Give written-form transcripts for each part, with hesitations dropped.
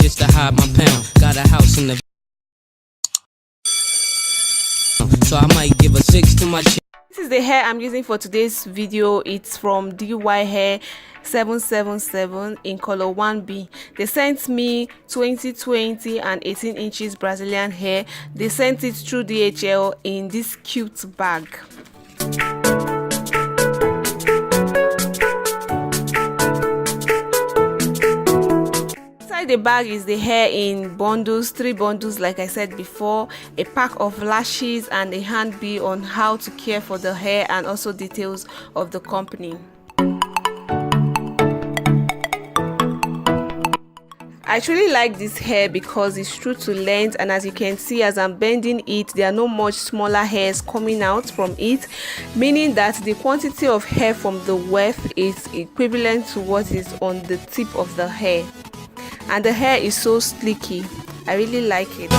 Just to hide my pound. Got a house in the so I might give a 6 to my chin. This is the hair I'm using for today's video. It's from DYHAIR777 in color 1B. They sent me 20 and 18 inches Brazilian hair. They sent it through DHL in this cute bag. The bag is the hair in bundles, 3 bundles like I said before, a pack of lashes and a handbill on how to care for the hair and also details of the company. I truly like this hair because it's true to length, and as you can see, as I'm bending it, there are no much smaller hairs coming out from it, meaning that the quantity of hair from the weft is equivalent to what is on the tip of the hair. And the hair is so sleeky. I really like it.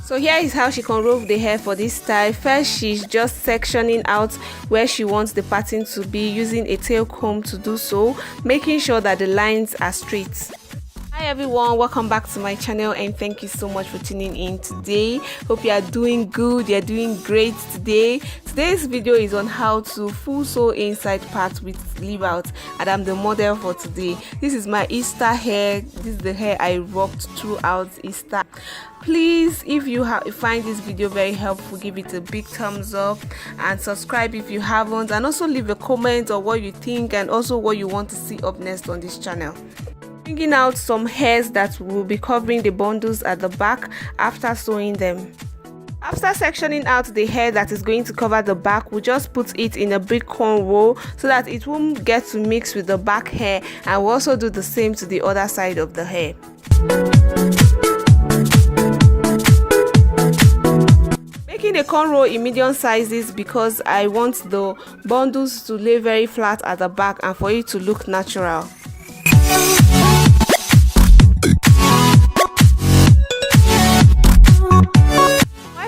So here is how she can the hair for this style. First, she's just sectioning out where she wants the pattern to be using a tail comb to do so, making sure that the lines are straight. Hi everyone, welcome back to my channel and thank you so much for tuning in today. Hope you are doing good, you're doing great today. Today's video is on how to full sew inside part with leave out, and I'm the model for today. This is my Easter hair. This is the hair I rocked throughout Easter. Please, if you find this video very helpful, give it a big thumbs up and subscribe if you haven't, and also leave a comment on what you think and also what you want to see up next on this channel. Bringing out some hairs that will be covering the bundles at the back after sewing them. After sectioning out the hair that is going to cover the back, we'll just put it in a big cornrow so that it won't get to mix with the back hair, and we'll also do the same to the other side of the hair. Making the cornrow in medium sizes because I want the bundles to lay very flat at the back and for it to look natural.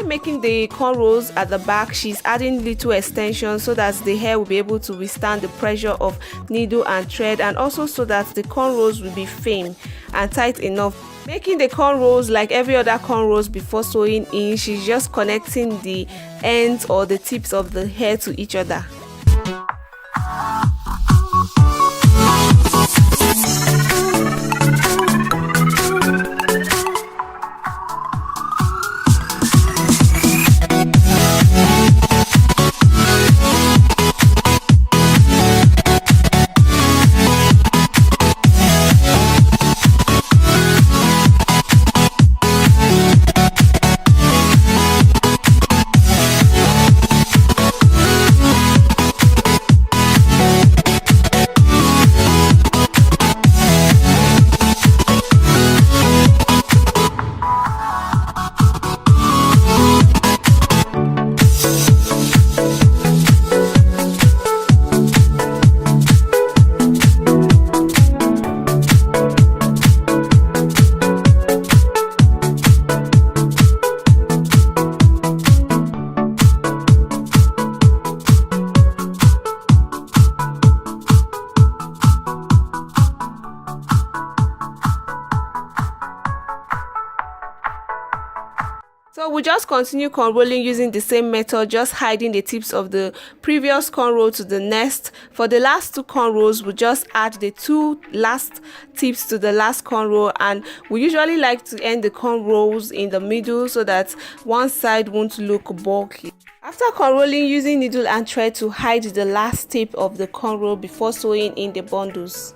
Making the cornrows at the back, she's adding little extensions so that the hair will be able to withstand the pressure of needle and thread, and also so that the cornrows will be firm and tight enough. Making the cornrows like every other cornrows before sewing in, she's just connecting the ends or the tips of the hair to each other. So we just continue cornrolling using the same method, just hiding the tips of the previous cornrow to the next. For the last 2 cornrows, we just add the 2 last tips to the last cornrow, and we usually like to end the cornrows in the middle so that one side won't look bulky. After cornrolling, using needle and thread to hide the last tip of the cornrow before sewing in the bundles.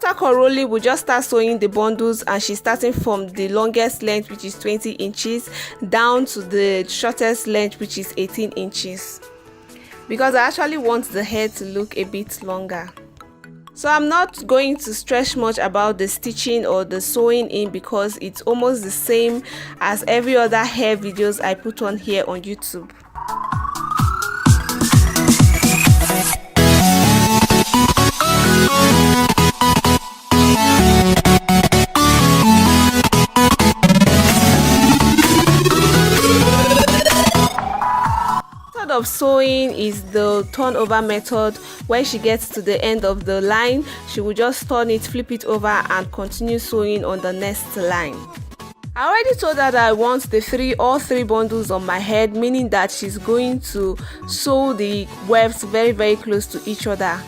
After corolling, we'll just start sewing the bundles, and she's starting from the longest length, which is 20 inches, down to the shortest length, which is 18 inches, because I actually want the hair to look a bit longer. So I'm not going to stress much about the stitching or the sewing in, because it's almost the same as every other hair videos I put on here on YouTube. Of sewing is the turnover method. When she gets to the end of the line, she will just turn it, flip it over, and continue sewing on the next line. I already told her that I want all three bundles on my head, meaning that she's going to sew the wefts very close to each other.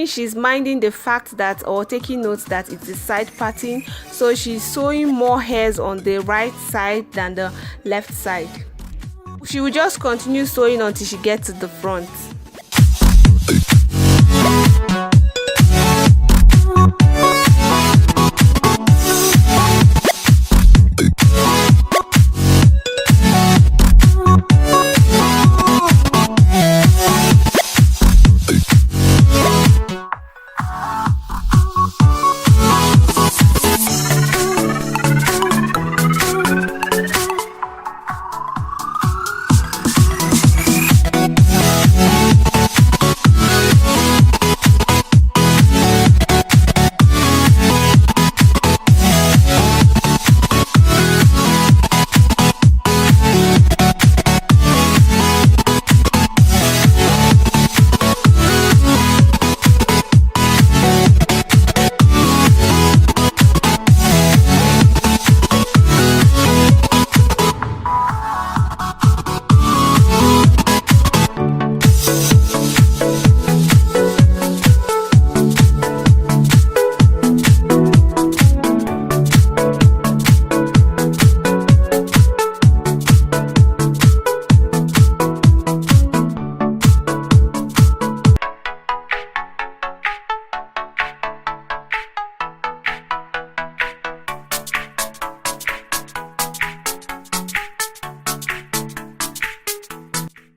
She's minding the fact that, or taking notes that, it's the side parting, so she's sewing more hairs on the right side than the left side. She will just continue sewing until she gets to the front.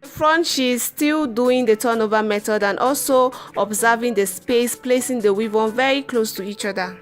Front, she's still doing the turnover method and also observing the space, placing the weave on very close to each other.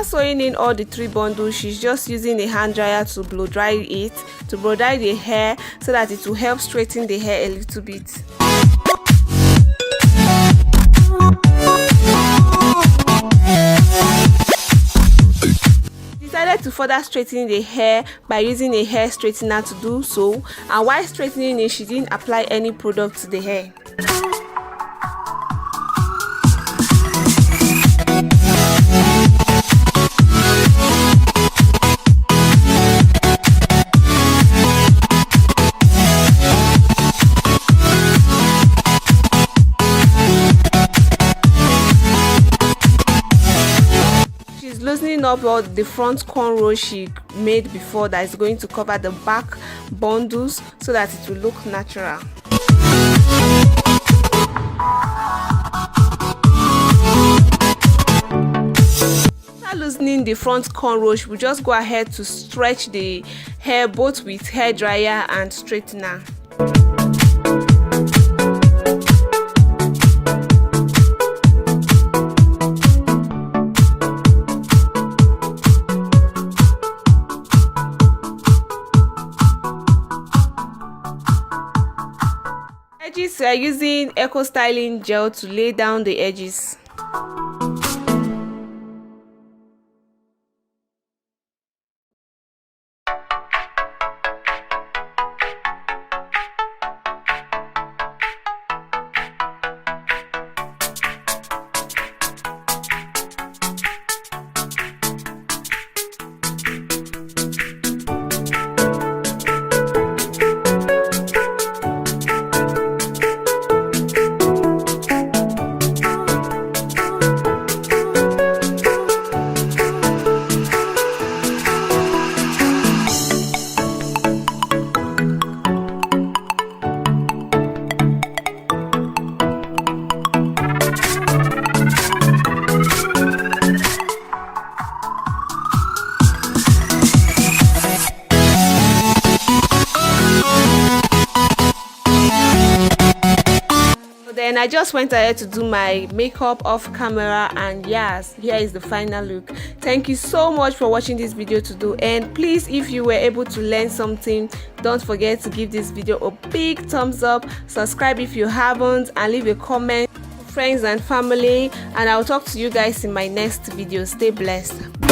sewing in all the 3 bundles, she's just using a hand dryer to blow dry the hair so that it will help straighten the hair a little bit. Decided to further straighten the hair by using a hair straightener to do so, and while straightening it, she didn't apply any product to the hair. Loosening up all the front cornrows she made before that is going to cover the back bundles so that it will look natural. After loosening the front cornrows, we just go ahead to stretch the hair both with hair dryer and straightener. Edges, we are using Eco Styling Gel to lay down the edges. Then I just went ahead to do my makeup off camera, and yes, here is the final look. Thank you so much for watching this video today, and please, if you were able to learn something, don't forget to give this video a big thumbs up, subscribe if you haven't, and leave a comment, friends and family, and I'll talk to you guys in my next video. Stay blessed.